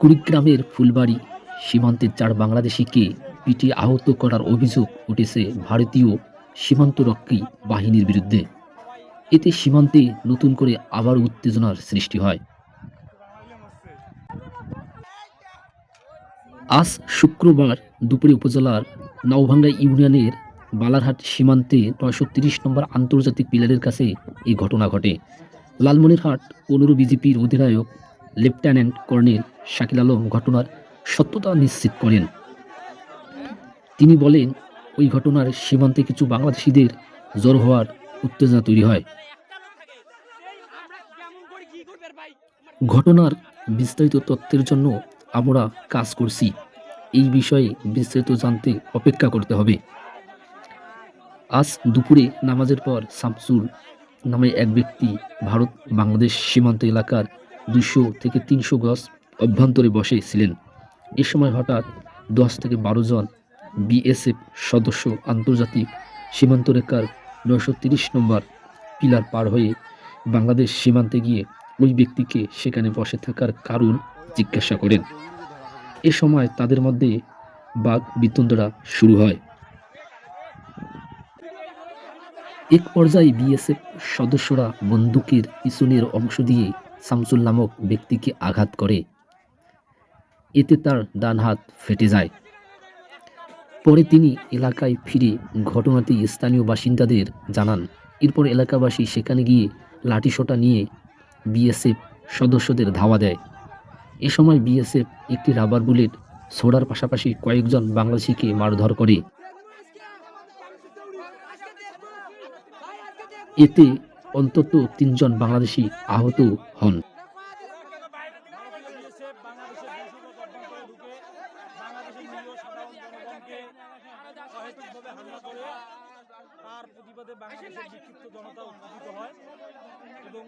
কুড়িগ্রামের ফুলবাড়ী সীমান্তে ৪ বাংলাদেশিকে পিটিয়ে আহত করার অভিযোগ উঠেছে ভারতীয় সীমান্তরক্ষী বাহিনীর বিরুদ্ধে। এতে সীমান্তে নতুন করে আবার উত্তেজনার সৃষ্টি হয়। আজ শুক্রবার দুপুরে উপজেলার নওভাঙ্গা ইউনিয়নের বালারহাট সীমান্তে ৯৩০ নম্বর আন্তর্জাতিক পিলারের কাছে এই ঘটনা ঘটে। লালমনিরহাট ১৫ বিজিপির অধিনায়ক লেফটেন্যান্ট কর্নেল শাকিল আলম ঘটনার সত্যতা নিশ্চিত করেন। তিনি বলেন, ওই ঘটনার সীমান্তে কিছু বাংলাদেশিদের জড়ো হওয়ার উত্তেজনা তৈরি হয়। ঘটনার বিস্তারিত তথ্যের জন্য আমরা কাজ করছি। এই বিষয়ে বিস্তারিত জানতে অপেক্ষা করতে হবে। আজ দুপুরে নামাজের পর শামসুল নামে এক ব্যক্তি ভারত বাংলাদেশ সীমান্ত এলাকার ২০০ থেকে ৩০০ গজ অভ্যন্তরে বসে ছিলেন। এ সময় হঠাৎ ১০ থেকে ১২ জন বিএসএফ সদস্য আন্তর্জাতিক সীমান্তরেখার ৯৩০ নম্বর পিলার পার হয়ে বাংলাদেশ সীমান্তে গিয়ে ওই ব্যক্তিকে সেখানে বসে থাকার কারণ জিজ্ঞাসা করেন। এ সময় তাদের মধ্যে বাকবিতণ্ডা শুরু হয়। এক পর্যায়ে বিএসএফ সদস্যরা বন্দুকের পিছনের অংশ দিয়ে শামসুল নামক ব্যক্তিকে আঘাত করে। এতে তার ডান হাত ফেটে যায়। পরে তিনি এলাকায় ফিরে ঘটনাটি স্থানীয় বাসিন্দাদের জানান। এরপর এলাকাবাসী সেখানে গিয়ে লাঠিসোঁটা নিয়ে বিএসএফ সদস্যদের ধাওয়া দেয়। এ সময় বিএসএফ একটি রাবার বুলেট ছোড়ার পাশাপাশি কয়েকজন বাংলাদেশিকে মারধর করে। এতে অন্তত ৩ জন বাংলাদেশি আহত হন। তার প্রতিবাদে বাংলাদেশের বিক্ষিপ্ত জনতা উত্তেজিত হয় এবং